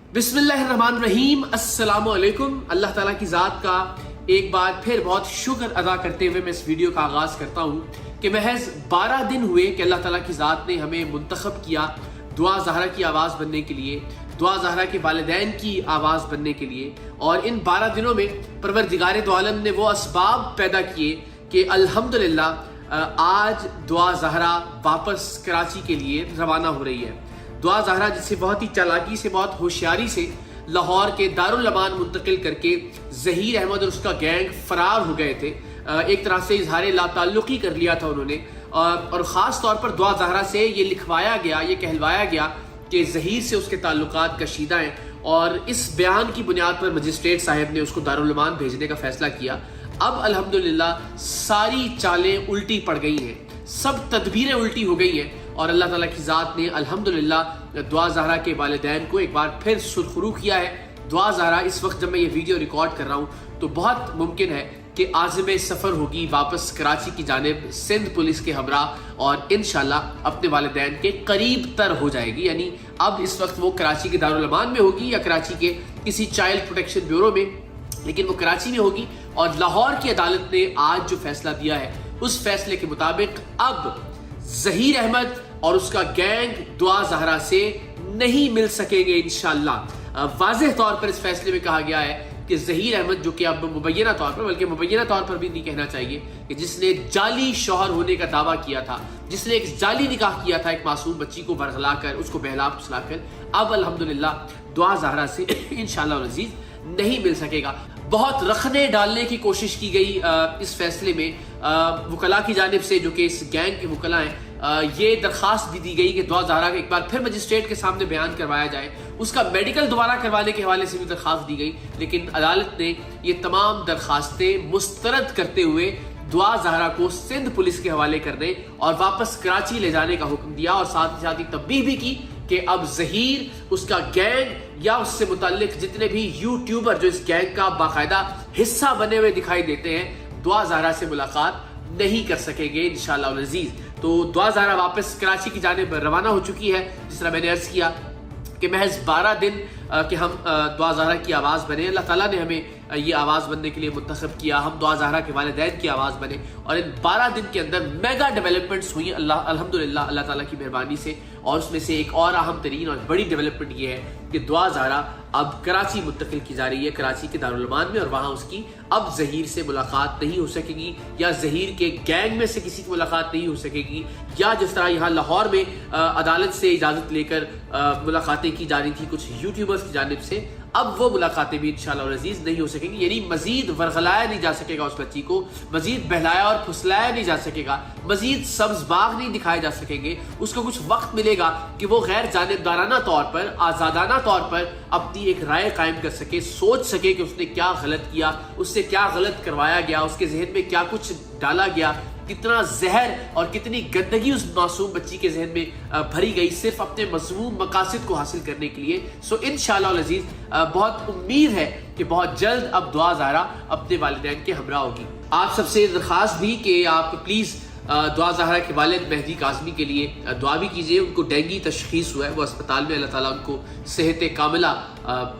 बिस्मिल्लाहिर्रहमानिर्रहीम, अस्सलाम वालेकुम। अल्लाह ताला की ज़ात का एक बार फिर बहुत शुक्र अदा करते हुए मैं इस वीडियो का आगाज़ करता हूँ कि महज 12 दिन हुए कि अल्लाह ताला की ज़ात ने हमें मुंतखब किया दुआ ज़हरा की आवाज़ बनने के लिए, दुआ ज़हरा के वालिदैन की आवाज़ बनने के लिए। और इन 12 दिनों में परवरदिगार दो आलम ने वो असबाब पैदा किए कि अल्हम्दुलिल्लाह आज दुआ ज़हरा वापस कराची के लिए रवाना हो रही है। दुआ ज़हरा जिसे बहुत ही चालाकी से, बहुत होशियारी से लाहौर के दारुल अमान मुंतकिल करके ज़हीर अहमद और उसका गैंग फरार हो गए थे। एक तरह से इजहार लाताल्लुक़ी कर लिया था उन्होंने, और ख़ास तौर पर दुआ ज़हरा से ये लिखवाया गया, ये कहलवाया गया कि ज़हीर से उसके ताल्लुकात कशीदा हैं। और इस बयान की बुनियाद पर मजिस्ट्रेट साहब ने उसको दारुल अमान भेजने का फैसला किया। अब अल्हम्दुलिल्लाह सारी चालें उल्टी पड़ गई हैं, सब तदबीरें उल्टी हो गई हैं और अल्लाह ताला की ज़ात ने अल्हम्दुलिल्लाह दुआ ज़हरा के वालिदैन को एक बार फिर सुरखरू किया है। दुआ ज़हरा इस वक्त जब मैं ये वीडियो रिकॉर्ड कर रहा हूँ तो बहुत मुमकिन है कि आज़िम सफ़र होगी वापस कराची की जानिब सिंध पुलिस के हमरा, और इंशाल्लाह अपने वालिदैन के करीब तर हो जाएगी। यानी अब इस वक्त वो कराची के दारुल अमान में होगी या कराची के किसी चाइल्ड प्रोटेक्शन ब्यूरो में, लेकिन वो कराची में होगी। और लाहौर की अदालत ने आज जो फैसला दिया है उस फैसले के मुताबिक अब ज़हीर अहमद और उसका गैंग दुआ ज़हरा से नहीं मिल सकेंगे इंशाल्लाह। वाज़ेह तौर पर इस फैसले में कहा गया है कि ज़हीर अहमद, जो कि अब मुबैना तौर पर, बल्कि मुबैना तौर पर भी नहीं कहना चाहिए, कि जिसने जाली शौहर होने का दावा किया था, जिसने एक जाली निकाह किया था एक मासूम बच्ची को बरगला कर, उसको बहला फुसला कर, अब अल्हम्दुलिल्लाह दुआ ज़हरा से इंशाअल्लाह अज़ीज़ नहीं मिल सकेगा। बहुत रखने डालने की कोशिश की गई इस फैसले में वकला की जानिब से, जो कि इस गैंग के वकला हैं। ये दरख्वास्त भी दी गई कि दुआ ज़हरा एक बार फिर मजिस्ट्रेट के सामने बयान करवाया जाए, उसका मेडिकल दोबारा करवाने के हवाले से भी दरख्वास्त दी गई, लेकिन अदालत ने ये तमाम दरख्वास्तें मुस्तरद करते हुए दुआ ज़हरा को सिंध पुलिस के हवाले करने और वापस कराची ले जाने का हुक्म दिया। और साथ ही तंबीह भी की कि अब ज़हीर, उसका गैंग या उससे मुताल्लिक जितने भी यूट्यूबर जो इस गैंग का बाकायदा हिस्सा बने हुए दिखाई देते हैं, दुआ ज़हरा से मुलाकात नहीं कर सकेंगे इंशाअल्लाह अज़ीज़। तो दुआ ज़हरा वापस कराची की जानिब रवाना हो चुकी है। जिस तरह मैंने अर्ज़ किया कि महज 12 दिन कि हम दुआ ज़हरा की आवाज़ बने, अल्लाह ताला ने हमें ये आवाज़ बनने के लिए मुंतखब किया, हम दुआ ज़हरा के वालिदैन की आवाज़ बने। और इन 12 दिन के अंदर मेगा डेवलपमेंट्स हुई अल्हम्दुलिल्लाह अल्लाह ताला की मेहरबानी से। और उसमें से एक और अहम तरीन और बड़ी डेवलपमेंट ये है कि दुआ ज़हरा अब कराची मुंतकिल की जा रही है, कराची के दारुल अमान में, और वहाँ उसकी अब ज़हीर से मुलाकात नहीं हो सकेगी, या ज़हीर के गैंग में से किसी की मुलाकात नहीं हो सकेगी, या जिस तरह यहाँ लाहौर में अदालत से इजाज़त लेकर मुलाकातें की जा रही थी कुछ यूट्यूबर्स की जानिब से, अब वो मुलाकातें भी इंशाअल्लाह अज़ीज़ नहीं हो सकेंगी। यानी मजीद वरगलाया नहीं जा सकेगा उस बच्ची को, मजीद बहलाया और फुसलाया नहीं जा सकेगा, मजीद सब्ज़ बाग नहीं दिखाए जा सकेंगे। उसको कुछ वक्त मिलेगा कि वो गैर जानिबदाराना तौर पर, आज़ादाना तौर पर अपनी एक राय कायम कर सके, सोच सके कि उसने क्या गलत किया, उससे क्या गलत करवाया गया, उसके जहन में क्या कुछ डाला गया, कितना जहर और कितनी गंदगी उस मासूम बच्ची के जहन में भरी गई सिर्फ अपने मज़मूम मकासद को हासिल करने के लिए। सो इंशाअल्लाह अज़ीज़ बहुत उम्मीद है कि बहुत जल्द अब दुआ ज़हरा अपने वालिदैन के हमरा होगी। आप सबसे दरख्वास्त भी कि आप प्लीज़ दुआ ज़हरा के वालिद मेहदी काज़मी के लिए दुआ भी कीजिए। उनको डेंगू तशख़ीस हुआ है, वो अस्पताल में, अल्लाह ताला उनको सेहत कामिला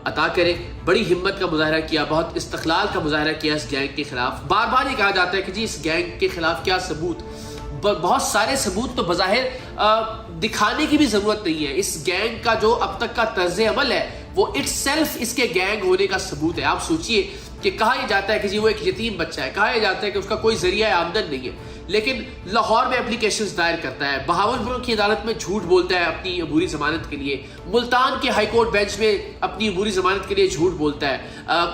अता करे। बड़ी हिम्मत का मुज़ाहरा किया, बहुत इस्तक़लाल का मुज़ाहरा किया इस गैंग के खिलाफ। बार बार ये कहा जाता है कि जी इस गैंग के खिलाफ क्या सबूत, बहुत सारे सबूत तो बज़ाहिर दिखाने की भी ज़रूरत नहीं है। इस गैंग का जो अब तक का तर्ज़ अमल है वो इट्सेल्फ इसके गैंग होने का सबूत है। आप सोचिए कि कहा यह जाता है कि जी वो एक यतीम बच्चा है, कहा यह जाता है कि उसका कोई ज़रिया आमदन नहीं है, लेकिन लाहौर में एप्लीकेशंस दायर करता है, बहावलपुर की अदालत में झूठ बोलता है अपनी अबूरी ज़मानत के लिए, मुल्तान के हाई कोर्ट बेंच में अपनी अबूरी ज़मानत के लिए झूठ बोलता है,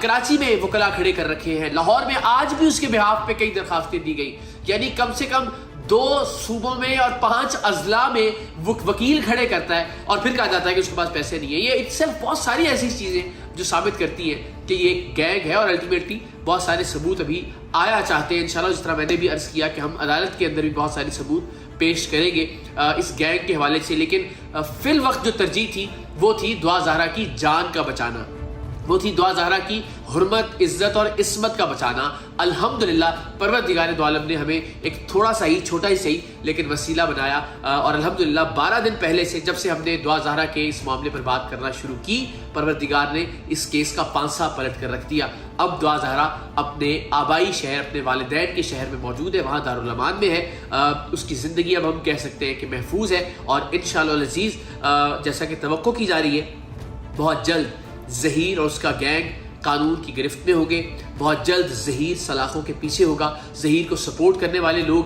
कराची में वकला खड़े कर रखे हैं, लाहौर में आज भी उसके बिहाफ पे कई दरखास्तें दी गई। यानी कम से कम 2 सूबों में और 5 अजला में वकील खड़े करता है, और फिर कहा जाता है कि उसके पास पैसे नहीं है। ये इट्सेल्फ बहुत सारी ऐसी चीज़ें जो साबित करती हैं कि ये एक गैंग है, और अल्टीमेटली बहुत सारे सबूत अभी आया चाहते हैं इंशाल्लाह। जिस तरह मैंने भी अर्ज़ किया कि हम अदालत के अंदर भी बहुत सारे सबूत पेश करेंगे इस गैंग के हवाले से, लेकिन फिल वक्त जो तरजीह थी वो थी दुआ ज़हरा की जान का बचाना। وہ تھی دعا زہرا کی حرمت، عزت اور عصمت کا بچانا۔ الحمدللہ پروردگار دو عالم نے ہمیں ایک تھوڑا سا ہی، چھوٹا ہی صحیح لیکن وسیلہ بنایا، اور الحمدللہ 12 دن پہلے سے جب سے ہم نے دعا زہرا کے اس معاملے پر بات کرنا شروع کی، پروردگار نے اس کیس کا پانسا پلٹ کر رکھ دیا۔ اب دعا زہرا اپنے آبائی شہر، اپنے والدین کے شہر میں موجود ہے، وہاں دارالامان میں ہے۔ اس کی زندگی اب ہم کہہ سکتے ہیں کہ محفوظ ہے، اور انشاءاللہ العزیز جیسا کہ توقع کی جا رہی ہے بہت جلد ظہیر اور اس کا گینگ قانون کی گرفت میں ہوگے، بہت جلد ظہیر سلاخوں کے پیچھے ہوگا، ظہیر کو سپورٹ کرنے والے لوگ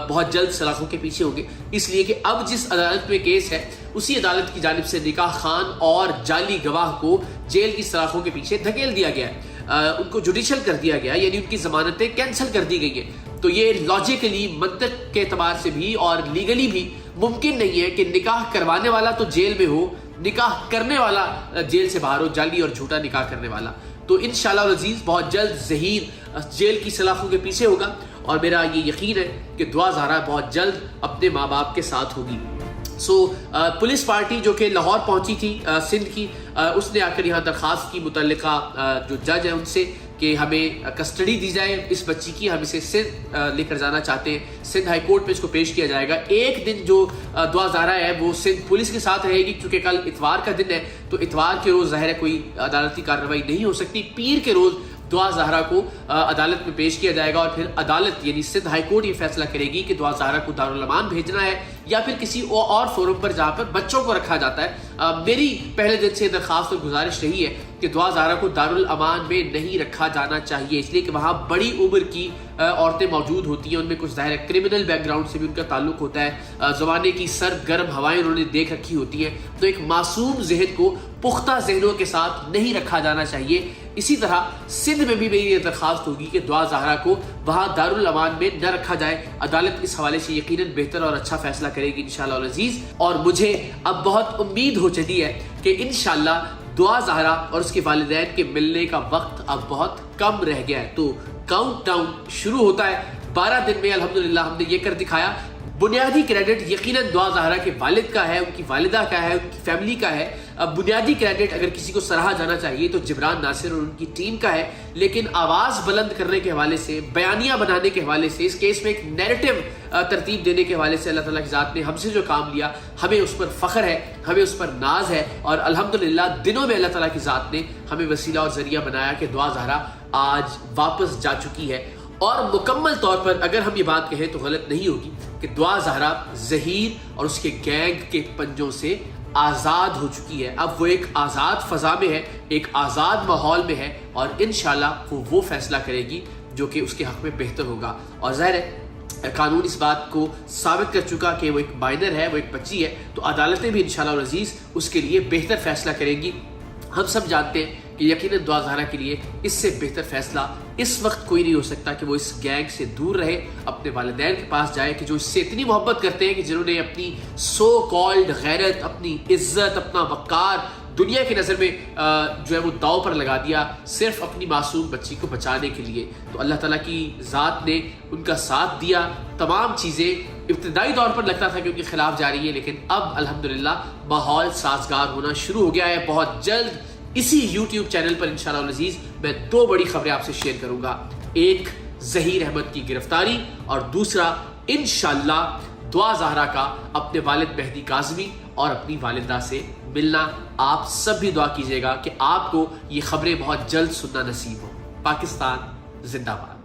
بہت جلد سلاخوں کے پیچھے ہوں گے، اس لیے کہ اب جس عدالت میں کیس ہے اسی عدالت کی جانب سے نکاح خان اور جعلی گواہ کو جیل کی سلاخوں کے پیچھے دھکیل دیا گیا ہے، ان کو جوڈیشل کر دیا گیا، یعنی ان کی ضمانتیں کینسل کر دی گئی ہیں۔ تو یہ لاجیکلی، منطق کے اعتبار سے بھی اور لیگلی بھی ممکن نہیں ہے کہ نکاح کروانے والا تو جیل میں ہو، نکاح کرنے والا جیل سے باہر ہو، جعلی اور جھوٹا نکاح کرنے والا۔ تو انشاءاللہ العزیز بہت جلد ظہیر جیل کی سلاخوں کے پیچھے ہوگا، اور میرا یہ یقین ہے کہ دعا زہرا بہت جلد اپنے ماں باپ کے ساتھ ہوگی۔ پولیس پارٹی جو کہ لاہور پہنچی تھی سندھ کی، اس نے آ کر یہاں درخواست کی متعلقہ جو جج ہے ان سے کہ ہمیں کسٹڈی دی جائے اس بچی کی، ہم اسے سندھ لے کر جانا چاہتے ہیں، سندھ ہائی کورٹ میں اس کو پیش کیا جائے گا۔ ایک دن جو دعا زہرا ہے وہ سندھ پولیس کے ساتھ رہے گی، کیونکہ کل اتوار کا دن ہے، تو اتوار کے روز ظاہر ہے کوئی عدالتی کارروائی نہیں ہو سکتی۔ پیر کے روز دعا زہرا کو عدالت میں پیش کیا جائے گا، اور پھر عدالت یعنی سندھ ہائی کورٹ یہ فیصلہ کرے گی کہ دعا زہرا کو دارالامان بھیجنا ہے یا پھر کسی اور فورم پر جہاں پر بچوں کو رکھا جاتا ہے۔ میری پہلے دن سے درخواست اور گزارش رہی ہے کہ دعا زہرا کو دارالامان میں نہیں رکھا جانا چاہیے، اس لیے کہ وہاں بڑی عمر کی عورتیں موجود ہوتی ہیں، ان میں کچھ ظاہر ہے کرمنل بیک گراؤنڈ سے بھی ان کا تعلق ہوتا ہے، زمانے کی سرد گرم ہوائیں انہوں نے دیکھ رکھی ہوتی ہیں، تو ایک معصوم ذہن کو پختہ ذہنوں کے ساتھ نہیں رکھا جانا چاہیے۔ اسی طرح سندھ میں بھی میری یہ درخواست ہوگی کہ دعا زہرا کو وہاں دارالامان میں نہ رکھا جائے۔ عدالت اس حوالے سے یقیناً بہتر اور اچھا فیصلہ کرے گی انشاءاللہ العزیز، اور مجھے اب بہت امید ہو چلی ہے کہ انشاءاللہ دعا زہرا اور اس کے والدین کے ملنے کا وقت اب بہت کم رہ گیا ہے۔ تو کاؤنٹ ڈاؤن شروع ہوتا ہے، 12 دن میں الحمدللہ ہم نے یہ کر دکھایا۔ بنیادی کریڈٹ یقیناً دعا زہرا کے والد کا ہے، ان کی والدہ کا ہے، ان کی فیملی کا ہے۔ بنیادی کریڈٹ اگر کسی کو سراہا جانا چاہیے تو جبران ناصر اور ان کی ٹیم کا ہے، لیکن آواز بلند کرنے کے حوالے سے، بیانیہ بنانے کے حوالے سے، اس کیس میں ایک نیریٹو ترتیب دینے کے حوالے سے اللہ تعالیٰ کی ذات نے ہم سے جو کام لیا، ہمیں اس پر فخر ہے، ہمیں اس پر ناز ہے، اور الحمدللہ دنوں میں اللہ تعالیٰ کی ذات نے ہمیں وسیلہ اور ذریعہ بنایا کہ دعا زہرا آج واپس جا چکی ہے۔ اور مکمل طور پر اگر ہم یہ بات کہیں تو غلط نہیں ہوگی کہ دعا زہرا ظہیر اور اس کے گینگ کے پنجوں سے آزاد ہو چکی ہے۔ اب وہ ایک آزاد فضا میں ہے، ایک آزاد ماحول میں ہے، اور انشاءاللہ وہ فیصلہ کرے گی جو کہ اس کے حق میں بہتر ہوگا۔ اور ظاہر ہے قانون اس بات کو ثابت کر چکا کہ وہ ایک مائنر ہے، وہ ایک بچی ہے، تو عدالتیں بھی انشاءاللہ العزیز اس کے لیے بہتر فیصلہ کریں گی۔ ہم سب جانتے ہیں کہ یقیناً دعا زہرا کے لیے اس سے بہتر فیصلہ اس وقت کوئی نہیں ہو سکتا کہ وہ اس گینگ سے دور رہے، اپنے والدین کے پاس جائے کہ جو اس سے اتنی محبت کرتے ہیں، کہ جنہوں نے اپنی سو کالڈ غیرت، اپنی عزت، اپنا وقار دنیا کی نظر میں جو ہے وہ داؤ پر لگا دیا صرف اپنی معصوم بچی کو بچانے کے لیے۔ تو اللہ تعالیٰ کی ذات نے ان کا ساتھ دیا۔ تمام چیزیں ابتدائی طور پر لگتا تھا کہ ان کے خلاف جا رہی ہے، لیکن اب الحمدللہ ماحول سازگار ہونا شروع ہو گیا ہے۔ بہت جلد اسی یوٹیوب چینل پر انشاءاللہ العزیز میں 2 بڑی خبریں آپ سے شیئر کروں گا، ایک ظہیر احمد کی گرفتاری، اور دوسرا انشاءاللہ دعا زہرا کا اپنے والد مہدی کاظمی اور اپنی والدہ سے ملنا۔ آپ سب بھی دعا کیجیے گا کہ آپ کو یہ خبریں بہت جلد سننا نصیب ہو۔ پاکستان زندہ باد۔